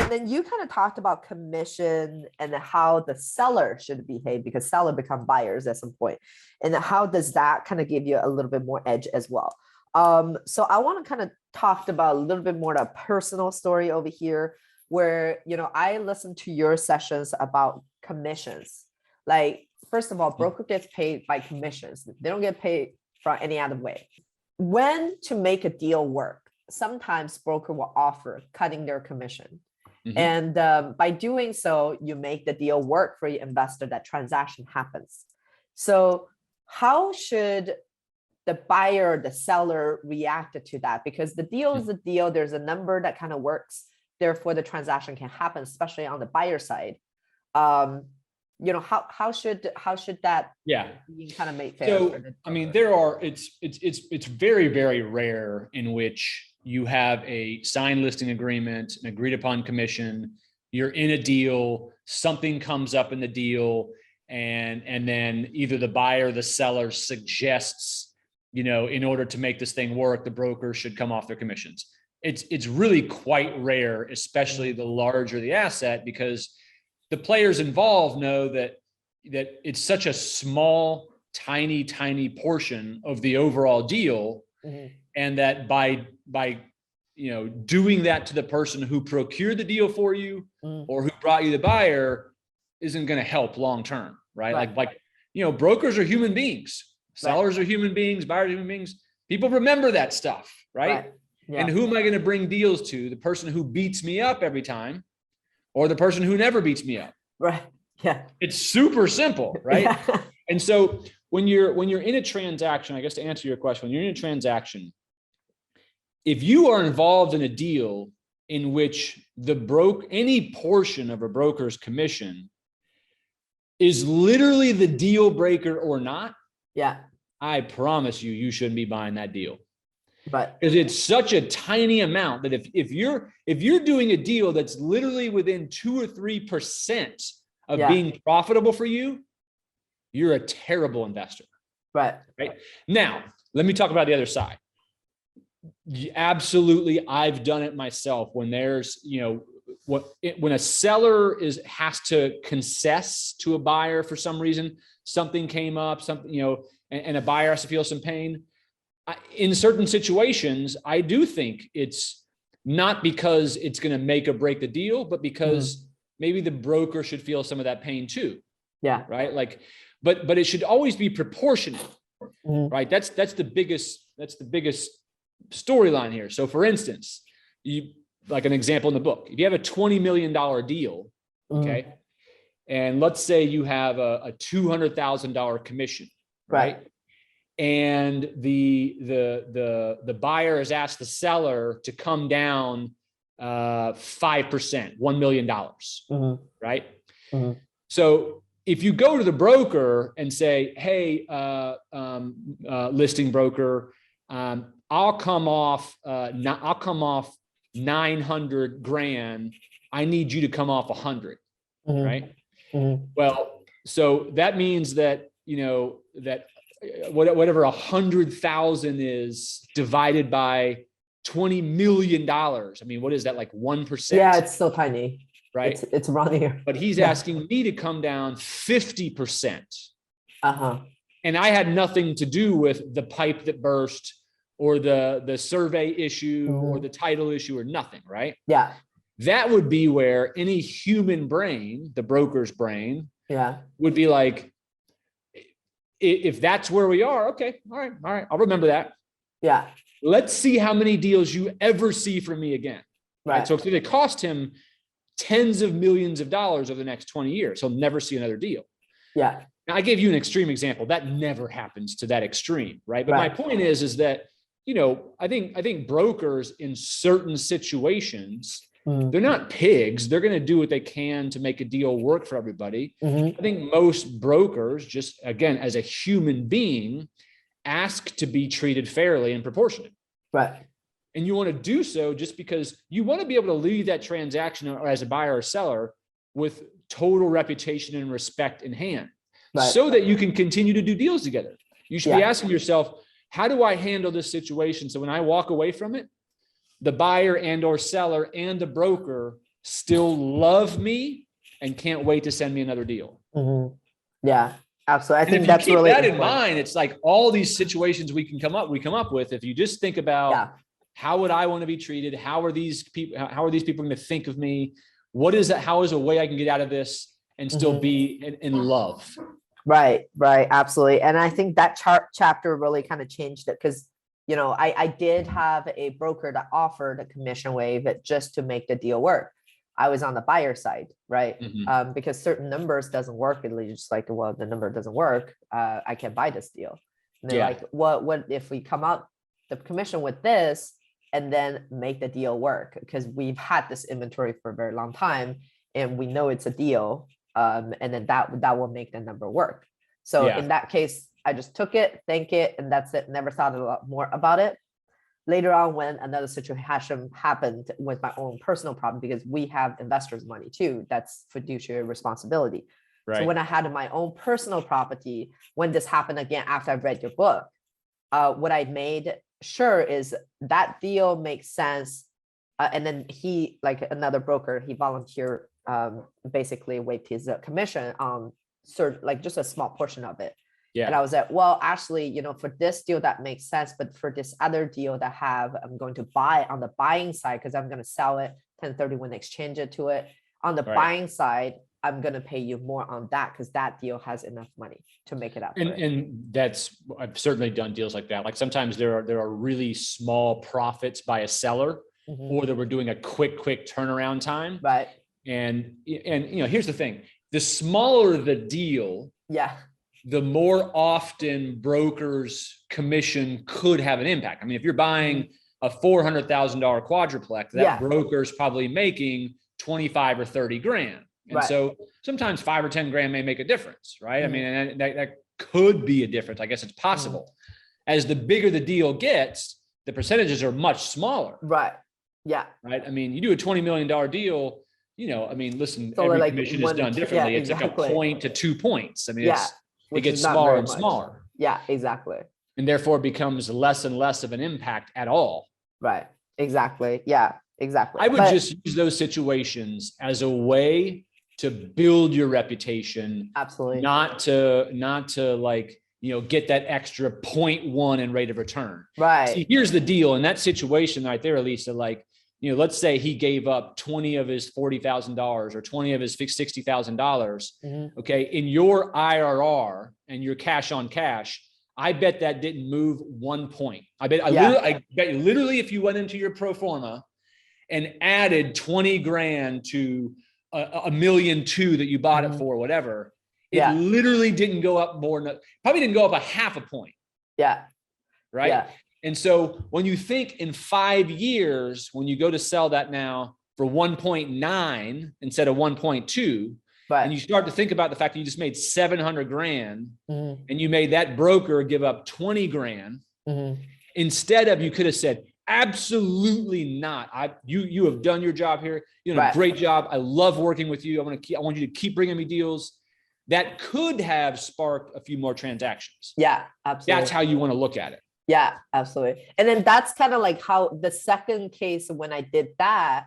And then you kind of talked about commission and how the seller should behave because seller become buyers at some point. And how does that kind of give you a little bit more edge as well? So I want to kind of talk about a little bit more of a personal story over here where, I listened to your sessions about commissions. Like, first of all, broker gets paid by commissions. They don't get paid from any other way. When to make a deal work, sometimes broker will offer cutting their commission. And by doing so, you make the deal work for your investor, that transaction happens. So how should the buyer, the seller react to that? Because the deal is a deal. There's a number that kind of works. Therefore, the transaction can happen, especially on the buyer side. How should that be kind of made fair? So, I mean, it's very, very rare in which you have a signed listing agreement, an agreed upon commission, you're in a deal, something comes up in the deal, and then either the buyer or the seller suggests, in order to make this thing work, the broker should come off their commissions. It's really quite rare, especially the larger the asset, because the players involved know that it's such a small, tiny portion of the overall deal. And that by doing that to the person who procured the deal for you or who brought you the buyer isn't going to help long term, right? Like brokers are human beings, sellers are human beings, buyers are human beings. People remember that stuff, right? Yeah. And who am I going to bring deals to? The person who beats me up every time, or the person who never beats me up? Right. Yeah. It's super simple, right? Yeah. And so when you're in a transaction, I guess to answer your question, when you're in a transaction, if you are involved in a deal in which any portion of a broker's commission is literally the deal breaker or not, I promise you shouldn't be buying that deal. But because it's such a tiny amount that if you're doing a deal that's literally within 2 or 3% of being profitable for you, you're a terrible investor. Right. Now, let me talk about the other side. Absolutely, I've done it myself. When there's, when a seller has to concess to a buyer for some reason, something came up, and a buyer has to feel some pain. In certain situations, I do think it's not because it's going to make or break the deal, but because maybe the broker should feel some of that pain too. Yeah. Right. But it should always be proportionate. Right. That's the biggest storyline here. So for instance, like an example in the book, if you have a $20 million deal, okay, and let's say you have a $200,000 commission, right? And the buyer has asked the seller to come down 5%, $1 million, right? So if you go to the broker and say, hey, listing broker, I'll come off 900 grand. I need you to come off 100, right? Well, so that means that, that whatever 100,000 is divided by $20 million. I mean, what is that, like 1%? Yeah, it's still tiny. Right. It's around here. But he's asking me to come down 50%. And I had nothing to do with the pipe that burst or the survey issue or the title issue or nothing, right? Yeah. That would be where any human brain, the broker's brain, would be like, if that's where we are, okay, all right, I'll remember that. Yeah. Let's see how many deals you ever see from me again. Right. So if it cost him tens of millions of dollars over the next 20 years, he'll never see another deal. Yeah. Now, I gave you an extreme example. That never happens to that extreme, right? But my point is that, I think brokers in certain situations, they're not pigs. They're going to do what they can to make a deal work for everybody. I think most brokers, just again, as a human being, ask to be treated fairly and proportionate. Right. And you want to do so just because you want to be able to leave that transaction as a buyer or seller with total reputation and respect in hand, so that you can continue to do deals together. You should be asking yourself, how do I handle this situation so when I walk away from it, the buyer and or seller and the broker still love me and can't wait to send me another deal. Mhm. Yeah, absolutely. I And think if you that's keep really that in important. mind, it's like all these situations we come up with. If you just think about Yeah. how would I want to be treated? How are these people going to think of me? What is that? How is a way I can get out of this and still Mhm. be in love? Right, absolutely. And I think that chapter really kind of changed it because, I did have a broker that offered a commission waive just to make the deal work. I was on the buyer side, right? Mhm. Because certain numbers doesn't work. It's just like, well, the number doesn't work. I can't buy this deal. And they're Yeah. like, what if we come up the commission with this and then make the deal work? Because we've had this inventory for a very long time and we know it's a deal. And then that will make the number work. So Yeah. in that case, I just took it, thank it, and that's it. Never thought a lot more about it. Later on, when another situation happened with my own personal problem, because we have investors' money too, that's fiduciary responsibility. So Right. when I had my own personal property, when this happened again after I read your book, what I made sure is that deal makes sense. And then he, like another broker, he volunteered, basically waived his commission on certain, like just a small portion of it. And I Yeah. was like, well, actually, for this deal that makes sense, but for this other deal that I'm going to buy on the buying side, because I'm going to sell it 1031 exchange it to it. On the Right. buying side, I'm going to pay you more on that because that deal has enough money to make it up. And that's, I've certainly done deals like that. Like sometimes there are really small profits by a seller, Mhm. or that we're doing a quick turnaround time. Right. And here's the thing: the smaller the deal, Yeah. the more often brokers' commission could have an impact. I mean, if you're buying a $400,000 quadruplex, that Yeah. broker's probably making 25 or 30 grand. And Right. so sometimes 5 or 10 grand may make a difference, right? I Mhm. mean, and that could be a difference. I guess it's possible. As the bigger the deal gets, the percentages are much smaller. Right. Yeah. Right. I mean, you do a $20 million deal, I mean, listen, So every like commission is done yeah, differently. It's like a exactly. point to 2 points. I mean, Yeah. it Which gets is not smaller very and much. smaller, Yeah, exactly. and therefore becomes less and less of an impact at all. Right. Exactly. Yeah, exactly. I would But just use those situations as a way to build your reputation, absolutely. not to like, get that extra 0.1 in rate of return. Right. See, here's the deal in that situation right there, Elisa, like, let's say he gave up 20 of his $40,000 or 20 of his fixed $60,000. Mhm. Okay. In your IRR and your cash on cash, I bet that didn't move 1 point. I bet literally if you went into your pro forma and added 20 grand to a million two that you bought it for, whatever, it literally didn't go up probably didn't go up a half a point. Yeah. Right. Yeah. And so when you think in 5 years, when you go to sell that now for 1.9 instead of 1.2, and you start to think about the fact that you just made 700 grand and you made that broker give up 20 grand, instead of, you could have said, absolutely not. You have done your job here. You done a great job. I love working with you. I want you to keep bringing me deals. That could have sparked a few more transactions. Yeah, absolutely. That's how you want to look at it. Yeah, absolutely. And then that's kind of like how the second case when I did that,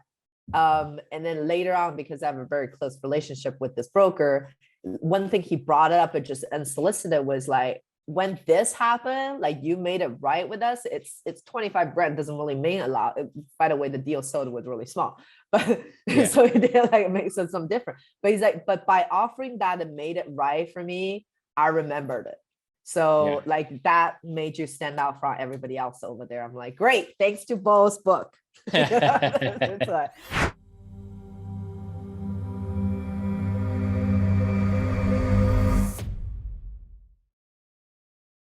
and then later on, because I have a very close relationship with this broker, one thing he brought up and just unsolicited was like, when this happened, like you made it right with us, it's 25 grand, doesn't really mean a lot. By the way, the deal sold was really small, but so it makes it some different. But he's like, but by offering that, it made it right for me. I remembered it. So like that made you stand out from everybody else over there. I'm like, great, thanks to Beau's book.